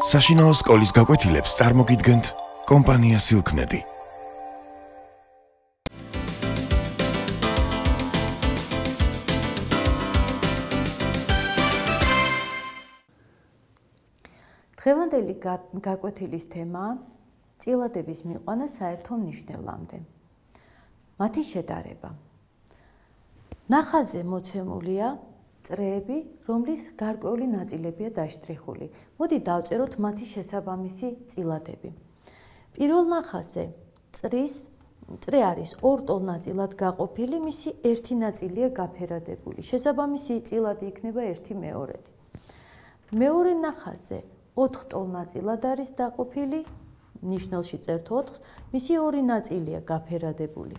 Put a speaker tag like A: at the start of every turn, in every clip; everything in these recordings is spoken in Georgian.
A: საშინაო სკოლის გაკვეთილებს წარმოგიდგენთ კომპანია Silknet.
B: დღევანდელი გაკვეთილის თემაა წილადების მიყვანა საერთო მნიშვნელამდე. მათი შედარება. ნახაზზე მოცემულია წრეები, რომლის გარკვეული ნაწილებია დაშტრიხული. მოდი დავწეროთ მათი შესაბამისი წილადები. პირველ ნახაზზე წრე არის ორ ტოლ ნაწილად გაყოფილი, მისი ერთი ნაწილია გაფერადებული. შესაბამისი წილადი იქნება 1/2. მეორე ნახაზზე 4 ტოლ ნაწილად არის დაყოფილი, ნიშნულში წერთ 4-ს, მისი ორი ნაწილია გაფერადებული.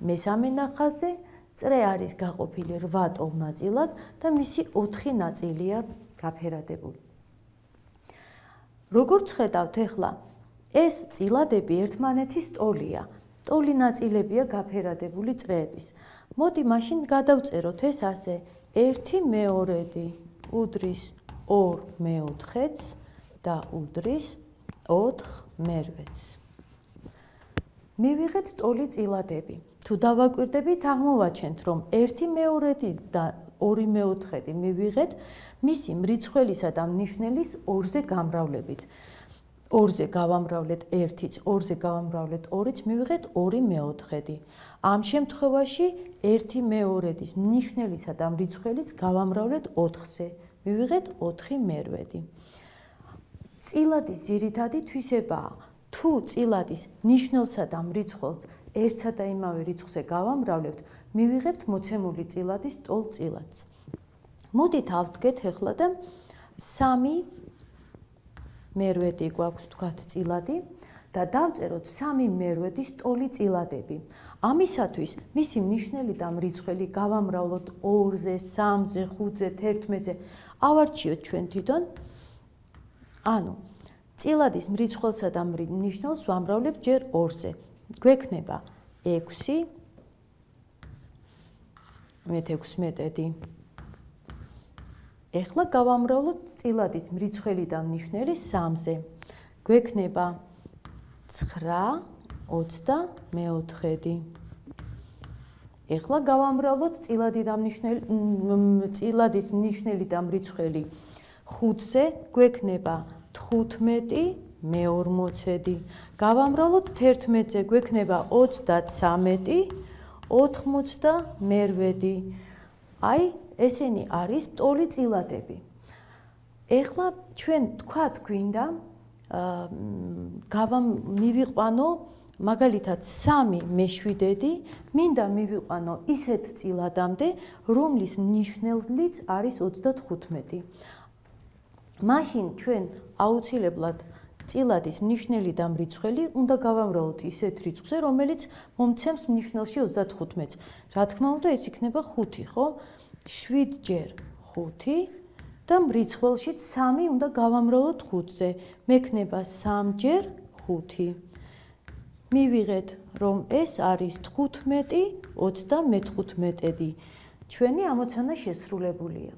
B: მესამე ნახაზზე წრე არის გაყოფილი 8 ტოლ ნაწილად და მისი 4 ნაწილია გაფერადებული. როგორც ხედავთ ახლა, ეს წილადები ერთმანეთის ტოლია. ტოლი ნაწილებია გაფერადებული წრეების. მოდი მაშინ გადავწეროთ ეს ასე 1/2 უდრის 2/4-ს და უდრის 4/8-ს. მივიღეთ ტოლი წილადები. თუ დავაკვირდებით, აღმოვაჩენთ, რომ 1/2 და 2/4 მივიღეთ მისი მრიცხველისა და მნიშვნელის 2-ზე გამრავლებით. 2-ზე გავამრავლეთ 1-იც, 2-ზე გავამრავლეთ 2-იც, მივიღეთ 2/4. ამ შემთხვევაში 1/2-ის მნიშვნელისა და მრიცხველიც გავამრავლეთ 4-ზე, მივიღეთ 4/8. წილადის ძირითადი თვისებაა, თუ წილადის ნიშნულსა და მრიცხველს ერთსა და იმავე რიცხვზე გავამრავლებთ, მივიღებთ მოცემული წილადის ტოლ წილადს. მოდით ავდგეთ ახლა და 3/8 გვაქვს თქვათ წილადი და დავწეროთ 3/8-ის ტოლი წილადები. ამისათვის მისი მნიშვნელი და მრიცხველი გავამრავლოთ 2-ზე, 3-ზე, 5-ზე, 11-ზე. ავარჩიოთ ჩვენ თვითონ. ანუ წილადის მრიცხველსა და ნიშნულს ვამრავლებთ ჯერ 2-ზე. გვექნება 6 მე-16. ეხლა გავამრავლოთ წილადის მრიცხველი და მნიშვნელი 3-ზე. გვექნება 9/24. ეხლა გავამრავლოთ წილადის მნიშვნელი და მრიცხველი 5-ზე. გვექნება 15/40. გავამრავლოთ 11-ზე, გვექნება 33, 98. აი, ესენი არის ტოლი წილადები. ეხლა ჩვენ თქვათ გვინდა მივიყვანო მაგალითად 3/7, მინდა მივიყვანო ისეთ წილადამდე, რომლის მნიშვნელიც არის 35. მაშინ ჩვენ აუცილებლად წილადის მნიშვნელი და მრიცხველი უნდა გავამრავლოთ ისეთ რიცხვზე, რომელიც მომცემს მნიშვნელში 35-ს. რა თქმა უნდა, ეს იქნება 5, ხო? 7 ჯერ 5 და მრიცხველშიც 3 უნდა გავამრავლოთ 5-ზე. მექნება 3 ჯერ 5. მივიღეთ, რომ ეს არის 15/35. ჩვენი ამოცანა შესრულებულია.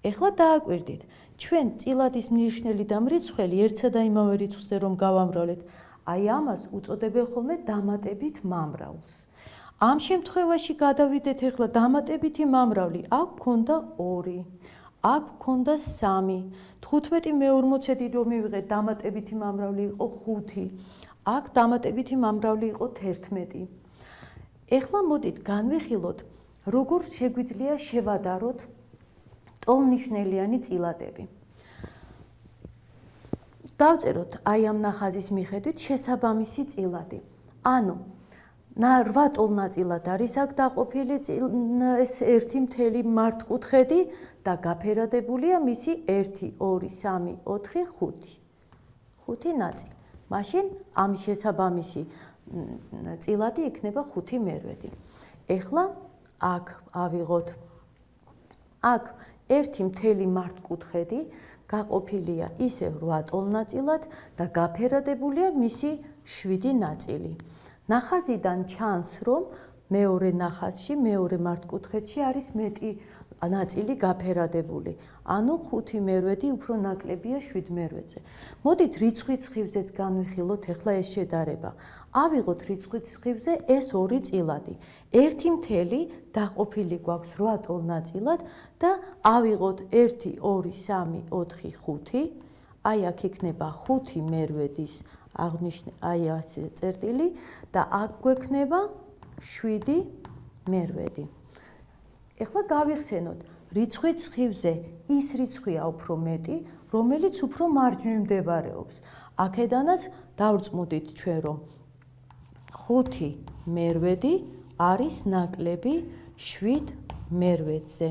B: ეხლა დააკვირდით, ჩვენ წილადის მნიშვნელი და მრიცხველი ერთსა და იმავე რიცხვზე რომ გავამრავლეთ, აი ამას უწოდებენ ხოლმე დამატებით მომრავლს. ამ შემთხვევაში გადავიდეთ ახლა დამატებითი მომრავლი, აქ გქონდა 2, აქ გქონდა 3, 15/40 რომ მივიღეთ დამატებითი მომრავლი იყო 5, აქ დამატებითი მომრავლი იყო 11. ეხლა მოდით განვიხილოთ, როგორ შეგვიძლია შევადაროთ ტოლმნიშვნელიანი წილადები. დავწეროთ აი ამ ნახაზის მიხედვით შესაბამისი წილადი. ანუ 8 ტოლ ნაწილად არის აქ დაყოფილი ეს 1 მართკუთხედი და გაფერადებულია მისი 1, 2, 3, 4, 5. 5 ნაწილი. მაშინ ამ შესაბამისი წილადი იქნება 5/8. ეხლა აქ ავიღოთ აქ 1 მართკუთხედი გაყოფილია ისევ 8 ტოლ ნაწილად და გაფერადებულია მისი 7 ნაწილი. ნახაზიდან ჩანს, რომ მეორე ნახაზში, მეორე მართკუთხედში არის მეტი ნაწილი გაფერადებული. ანუ 5 მერვედი უფრო ნაკლებია 7 მერვედზე. მოდით რიცხვით სხივზეც განვიხილოთ ახლა ეს შედარება. ავიღოთ რიცხვით სხივზე ეს 2 წილადი. 1 მთელი დაყოფილი გვაქვს 8 ტოლ ნაწილად და ავიღოთ 1 2 3 4 5. აი აქ იქნება 5 მერვედის აღნიშნე აი ასე წერტილი და აქ გვექნება 7 მერვედი. ეხლა გავიხსენოთ, რიცხვით სხივზე ის რიცხვია უფრო მეტი, რომელიც უფრო მარჯვნივ მდებარეობს. აქედანაც დავწმუდით ჩვენ, რომ 5 მერვედი არის ნაკლები 7 მერვედზე.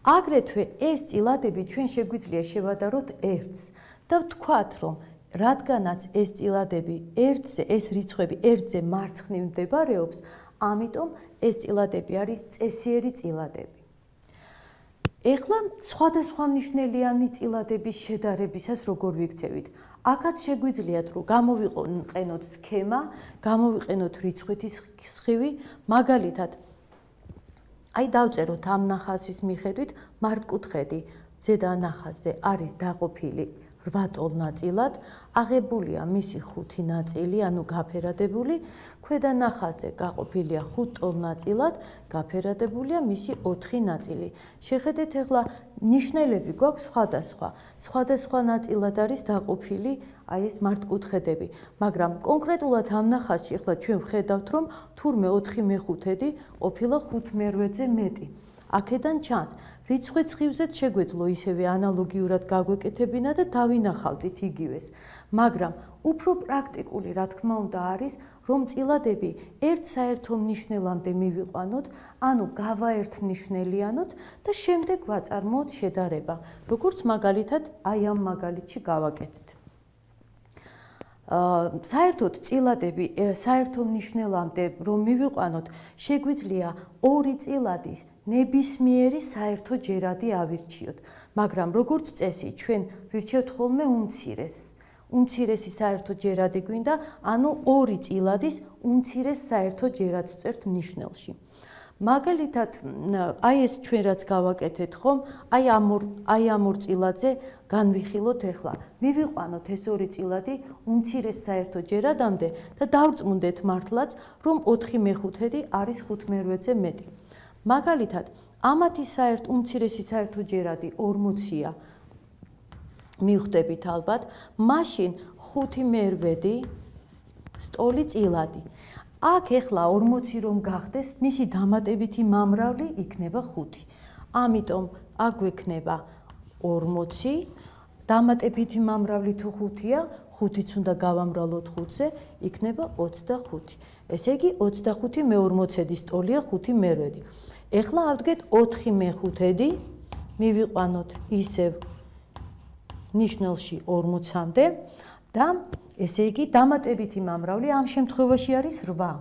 B: აგრეთვე ეს წილადები ჩვენ შეგვიძლია შევადაროთ 1-ს და ვთქვათ, რომ რადგანაც ეს წილადები 1-ზე, ეს რიცხვები 1-ზე მარცხნივ მდებარეობს, ამიტომ ეს წილადები არის წესიერი წილადები. ეხლა სხვადასხვა მნიშვნელიანი წილადების შედარებისას როგორ ვიქცევით? აქაც შეგვიძლიათ, რომ გამოვიყენოთ სქემა, გამოვიყენოთ რიცხვითი სხივი, მაგალითად, აი დავწეროთ ამ ნახაზის მიხედვით, მართკუთხედი ზედა ნახაზზე არის დაყოფილი 8 ტოლ ნაწილად, აღებულია მისი 5 ნაწილი, ანუ გაფერადებული, ქვედა ნახაზზე გაყოფილია 5 ტოლ ნაწილად, გაფერადებულია მისი 4 ნაწილი. შეხედეთ ახლა ნიშნელები გვაქვს სხვადასხვა. სხვადასხვა ნაწილად არის დაყოფილი აი ეს მართკუთხედები, მაგრამ კონკრეტულად ამ ნახაზში ახლა ჩვენ ვხედავთ, რომ თურმე 4/5 ყოფილა 5 მერვედზე მეტი. აქედან ჩანს, რიცხვით სხივზეც შეგვეძლო ისევე ანალოგიურად გაგვეკეთებინა და დავინახავდით იგივეს. მაგრამ უფრო პრაქტიკული, რა თქმა უნდა, არის, რომ წილადები ერთ საერთო მნიშვნელამდე მივიყვანოთ, ანუ გავაერთმნიშვნელიანოთ და შემდეგ ვაწარმოოთ შედარება, როგორც მაგალითად აი ამ მაგალითში გავაკეთეთ. საერთოდ წილადები საერთო მნიშვნელამდე რომ მივიყვანოთ, შეგვიძლია 2 წილადის ნებისმიერი საერთო ჯერადი ავირჩიოთ, მაგრამ როგორც წესი, ჩვენ ვირჩევთ ხოლმე უმცირესი საერთო ჯერადი გვინდა, ანუ 2 წილადის უმცირეს საერთო ჯერადს წერთ ნიშნელში. მაგალითად, აი ეს ჩვენ რაც გავაკეთეთ ხომ, აი ამ 2 წილადზე განვიხილოთ ახლა. მივიყვანოთ ეს 2 წილადი უმცირეს საერთო ჯერადამდე და დავწმუნდეთ მართლაც, რომ 4/5 არის 5 მერვედზე მეტი. მაგალითად, ამათი უმცირესი საერთო ჯერადი 40-ია. მივხვდებით ალბათ, მაშინ 5 მერვედი სტოლი წილადი. აქ ეხლა 40 რომ გახდეს, მისი დამატებითი მომრავლი იქნება 5. ამიტომ აქ გვექნება 40, დამატებითი მომრავლი თუ 5-ია, 5-იც უნდა გავამრავლოთ 5-ზე, იქნება 25. ესე იგი 25 მე-40-ედის ტოლია 5 მერვედი. ეხლა ავდგეთ 4/5, მივიყვანოთ ისევ ნიშნელში 40-მდე და ესე იგი დამატებითი მომრავლი ამ შემთხვევაში არის 8.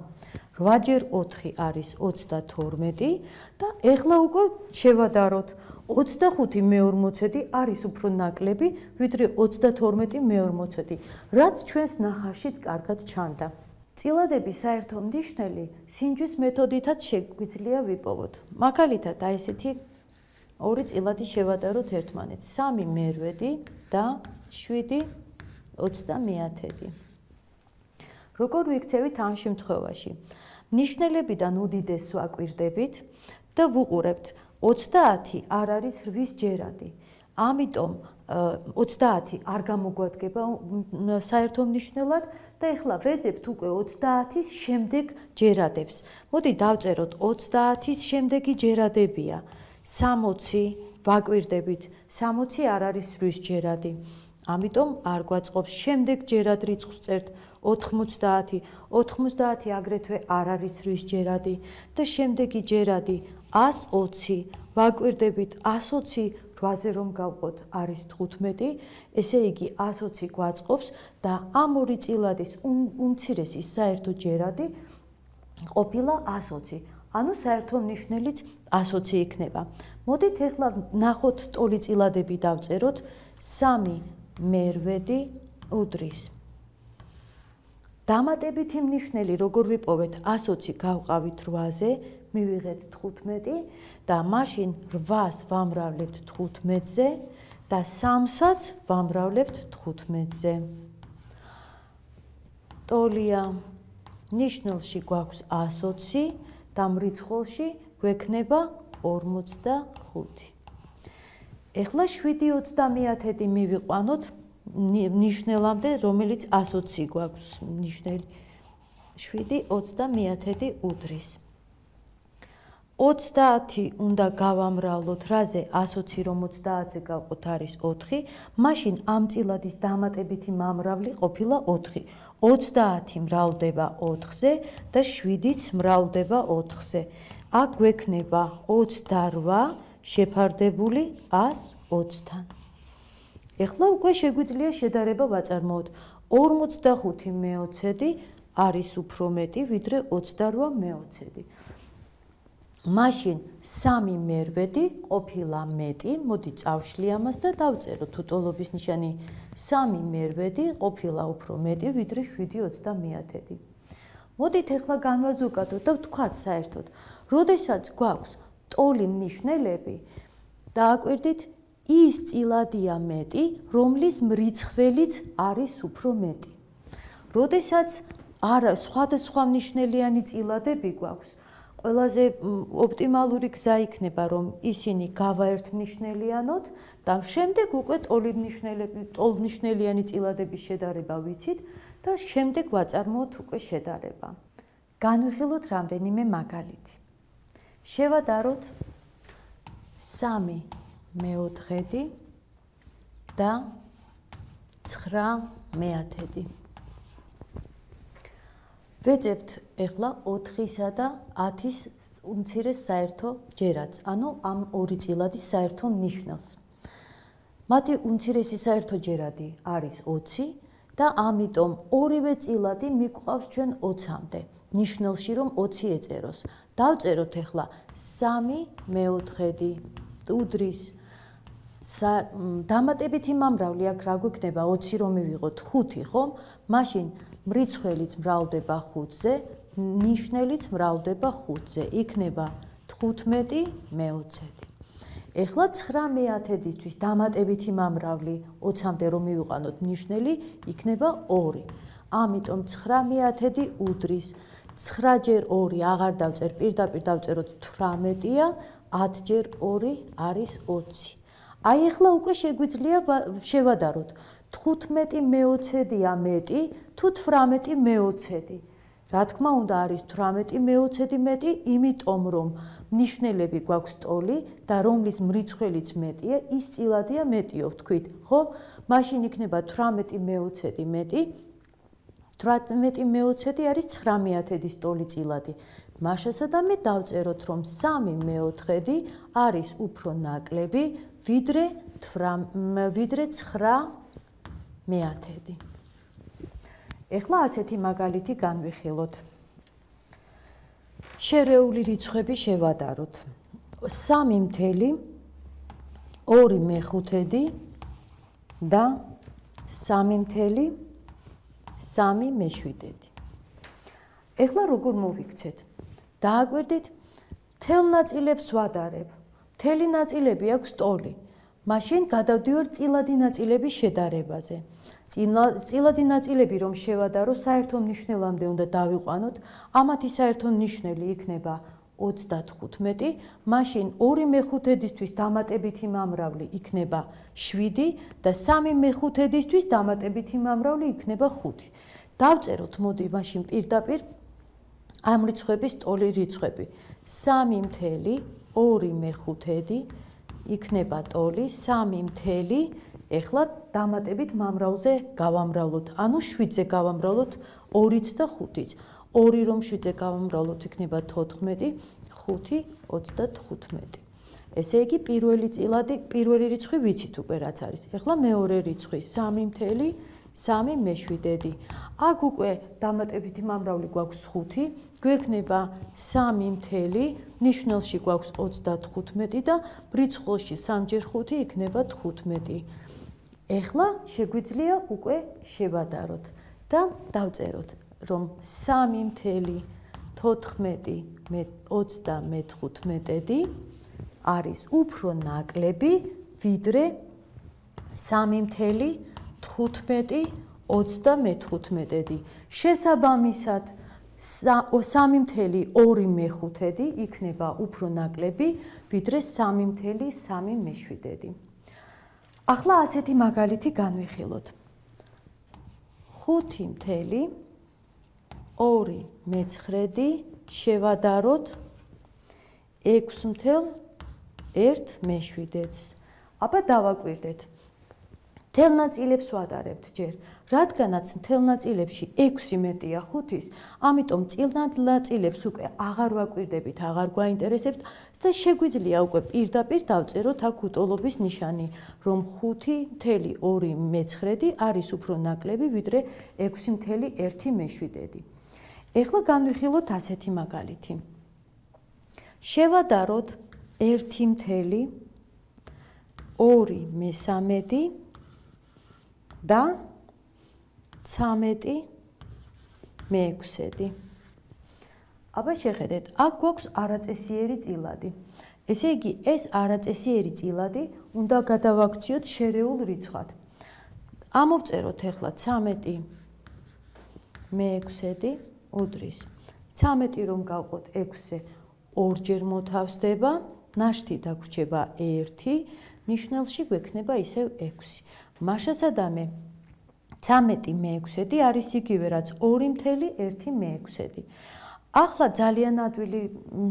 B: 8 × 4 არის 32 და ეხლა უკვე შევადაროთ 25 მე-40 არის უფრო ნაკლები, ვიდრე 32 მე-40, რაც ჩვენს ნახაზშიც კარგად ჩანდა. წილადების საერთო მნიშვნელი სინჯვის მეთოდითაც შეგვიძლია ვიპოვოთ. მაგალითად, აი ესეთი 2 წილადი შევადაროთ ერთმანეთს, 3 მერვედი და 7 30. როგორ ვიქცევით ამ შემთხვევაში? ნიშნელებიდან უდიდესს ვაკვირდებით და ვუყურებთ 30 არ არის 8 ჯერადი. ამიტომ 30 არ გამოგვადგება საერთო მნიშვნელად და ეხლა ვეძებთ უკვე 30-ის შემდეგ ჯერადებს. მოდი დავწეროთ 30-ის შემდეგი ჯერადებია 60, ვაკვირდებით 60 არ არის 8 ჯერადი. ამიტომ არ გვაწყობს შემდეგ ჯერად რიცხვს წერთ 90, 90 აგრეთვე არ არის 8 ჯერადი და შემდეგი ჯერადი 120, ვაკვირდებით 120 8-ზე რომ გავყოთ არის 15, ესე იგი 120 გვაწყობს და ამ 2 წილადის უმცირესი საერთო ჯერადი ყოფილა 120. ანუ საერთო მნიშვნელიც 120 იქნება. მოდით ახლა ნახოთ ტოლი წილადები დავწეროთ 3 მერვედი უდრის. დამატებითი მნიშვნელი როგორ ვიპოვეთ 120 გავყავით 8-ზე, მივიღეთ 15 და მაშინ 8-ს ვამრავლებთ 15-ზე და 3-საც ვამრავლებთ 15-ზე. ტოლია ნიშნულში გვაქვს 120 და მრიცხველში გვექნება 45. ეხლა 7/30 მივიყვანოთ ნიშნელამდე, რომელიც 120 გვაქვს ნიშნელი. 7/30 უდრის. 30 უნდა გავამრავლოთ, რაზე 120 რომ 30-ზე გავყოთ არის 4, მაშინ ამ წილადის დამატებითი მომრავლი ყოფილა 4. 30 მრავლდება 4-ზე და 7-იც მრავლდება 4-ზე. აქ გვექნება 28 შეფარდებული 120-თან. ეხლა უკვე შეგვიძლია შედარება ვაწარმოოთ. 45 მეოცედი არის უფრო მეტი, ვიდრე 28 მეოცედი. მაშინ 3 მერვედი ყოფილა მეტი, მოდი წავშლი ამას და დავწეროთ უტოლობის ნიშანი 3 მერვედი ყოფილა უფრო მეტი, ვიდრე 7/30. მოდით ეხლა განვაზოგადოთ და ვთქვათ საერთოდ, როდესაც გვაქვს ტოლი მნიშვნელები, დააკვირდით ის წილადია მეტი, რომლის მრიცხველიც არის უფრო მეტი. როდესაც სხვადასხვა მნიშვნელიანი წილადები გვაქვს, ყველაზე ოპტიმალური გზა იქნება, რომ ისინი გავაერთმნიშვნელიანოთ და შემდეგ უკვე ტოლმნიშნელიანი წილადების შედარება ვიცით და შემდეგ ვაწარმოოთ უკვე შედარება. განვიხილოთ რამდენიმე მაგალითი. შევადაროთ 3 მეოთხედი და 9 მეათედი. ვეძებთ ეხლა 4-სა და 10-ის უმცირეს საერთო ჯერაც, ანუ ამ ორი წილადის საერთო ნიშნელს. მათი უმცირესი საერთო ჯერადი არის 20 და ამიტომ ორივე წილადი მიგვყავს ჩვენ 20-მდე, ნიშნელში რომ 20 ეწეროს. დავწეროთ ეხლა 3 მეოთხედი უდრის დამატებითი მომრავლი აქ რა გვექნება 20 რომ მივიღოთ 5, ხომ? მაშინ მრიცხველიც მრავლდება 5-ზე, ნიშნელიც მრავლდება 5-ზე, იქნება 15 მეოცედი. ეხლა 9 მეათედისთვის დამატებითი მომრავლი 20-მდე რომ მივიყვანოთ ნიშნელი, იქნება 2. ამიტომ 9 მეათედი უდრის 9 ჯერ 2 აღარ დავწერ, პირდაპირ დავწეროთ 18-ია, 10 ჯერ 2 არის 20. აი ეხლა უკვე შეგვიძლია შევადაროთ 15 მეოცედია მეტი თუ 18 მეოცედი. რა თქმა უნდა არის 18 მეოცედი მეტი, იმიტომ რომ ნიშნელები გვაქვს ტოლი და რომლის მრიცხველიც მეტია, ის წილადია მეტიო, ვთქვით, ხო? მაშინ იქნება 18 მეოცედი მეტი. 18 მეოცედი არის 9 მეათედის ტოლი წილადი. მაშასადამე დავწეროთ, რომ 3 მეოთხედი არის უფრო ნაკლები, ვიდრე 9 მეათედი. ეხლა ასეთი მაგალითი განვიხილოთ. შერეული რიცხვები შევადაროთ. 3.2 მეხუთედი და 3.3 მეშვიდედი. ეხლა როგორ მოვიქცეთ? დააკვირდით, თელ ნაწილებს ვადარებ. მთელი ნაწილები აქვს ტოლი. მაშინ გადავდივარ წილადი ნაწილების შედარებაზე. წილადი ნაწილები რომ შევადარო, საერთო მნიშვნელამდე უნდა დავიყვანოთ. ამათი საერთო ნიშნელი იქნება 35, მაშინ 2 მეხუთედისთვის დამატებითი მომრავლი იქნება 7 და 3 მეხუთედისთვის დამატებითი მომრავლი იქნება 5. დავწეროთ, მოდი, მაშინ პირდაპირ ამ რიცხვების ტოლი რიცხვები. 3.2 მეხუთედი იქნება ტოლი 3. ეხლა დამატებით მომრავლზე გავამრავლოთ, ანუ 7-ზე გავამრავლოთ 2-იც და 5-იც. 2 რომ 7-ზე გავამრავლოთ იქნება 14, 5 35. ესე იგი პირველი წილადი, პირველი რიცხვი ვიცით უკვე რაც არის. ეხლა მეორე რიცხვი 3.3 მეშვიდედი. აქ უკვე დამატებითი მომრავლი გვაქვს 5, გვექნება 3. ნიშნელში გვაქვს 35 და რიცხვში 3 ჯერ 5 იქნება 15. ეხლა შეგვიძლია უკვე შევადაროთ და დავწეროთ, რომ 3.2 14/35 არის უფრო ნაკლები ვიდრე 3/15/35. შესაბამისად 3/2/5 იქნება უფრო ნაკლები ვიდრე 3/3/7. ახლა ასეთი მაგალითი განვიხილოთ. 5/2/9 შევადაროთ 6/1/7-ს. აბა დავაკვირდეთ. მთელ ნაწილებს ვადარებთ ჯერ. რადგანაც მთელ ნაწილებში 6 მეტია 5-ის, ამიტომ წილ ნაწილებს უკვე აღარ ვაკვირდებით, აღარ გვაინტერესებთ და შეგვიძლია უკვე პირდაპირ დავწეროთ აქ უტოლობის ნიშანი, რომ 5/2/9 არის უფრო ნაკლები ვიდრე 6/1/7. ეხლა განვიხილოთ ასეთი მაგალითი. შევადაროთ 1/2/3 და 13/6. აბა შეხედეთ, აქ გვაქვს არაწესიერი წილადი. ესე იგი, ეს არაწესიერი წილადი უნდა გადავაქციოთ შერეულ რიცხვად. ამოვწეროთ ახლა 13/6 უდრის 13 რომ გავყოთ 6-ზე ორჯერ მოთავსდება, ნაშთი დაგვრჩება 1, ნიშნელში გვექნება ისევ 6. მაშასადამე 13/6 არის იგივე რაც 2/1/6. ახლა ძალიან ადვილი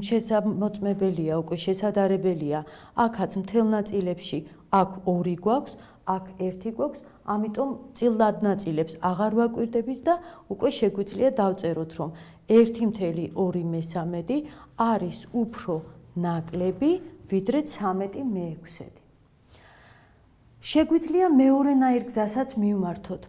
B: შესამოწმებელია, უკვე შესადარებელია. აქაც მთელ ნაწილებში აქ 2 გვაქვს, აქ 1 გვაქვს, ამიტომ წილად ნაწილებს აღარ ვაკვირდებით და უკვე შეგვიძლია დავწეროთ, რომ 1/2/3 არის უფრო ნაკლები ვიდრე 13/6. შეგვიძლია მეორენაირ გზასაც მივმართოთ.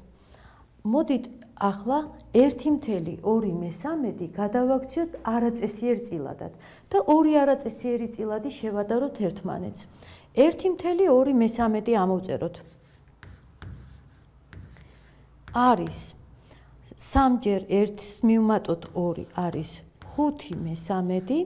B: მოდით ახლა 1/2/3 გადავაქციოთ არაწესიერ წილადად და ორი არაწესიერი წილადი შევადაროთ ერთმანეთს. 1/2/3 ამოვწეროთ. არის 3-ჯერ 1-ს მივმატოთ 2 არის 5/3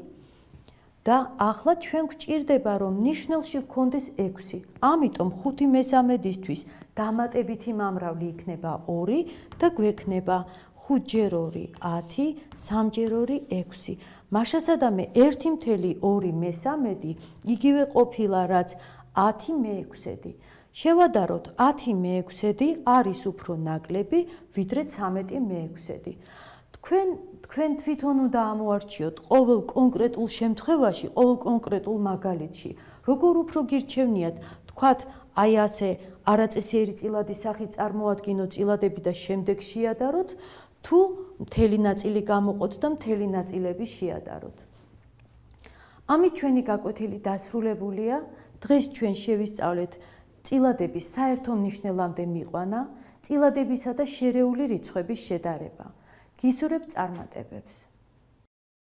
B: და ახლა ჩვენ გვჭირდება რომ ნიშნელში გქონდეს 6. ამიტომ 5/3-ისთვის დამატებითი მომრავლი იქნება 2 და გვექნება 5-ჯერ 2 10, 3-ჯერ 2 6. მაშასადამე 1/2/3 იგივე ყოფილა რაც 10/6. შევადაროთ 10/6 არის უფრო ნაკლები ვიდრე 13/6. თქვენ თვითონ უნდა ამოარჩიოთ ყოველ კონკრეტულ შემთხვევაში, ყოველ კონკრეტულ მაგალითში, როგორ უფრო გირჩევნიათ, თქვათ, აი ასე არაწესიერი წილადის სახით წარმოადგინოთ წილადები და შემდეგ შეადაროთ, თუ მთელი ნაწილი გამოყოთ და მთელი ნაწილები შეადაროთ. ამით ჩვენი გაკვეთილი დასრულებულია. დღეს ჩვენ შევისწავლეთ წილადების საერთო მნიშვნელამდე მიყვანა, წილადებისა და შერეული რიცხვების შედარება. გისურვებთ წარმატებებს.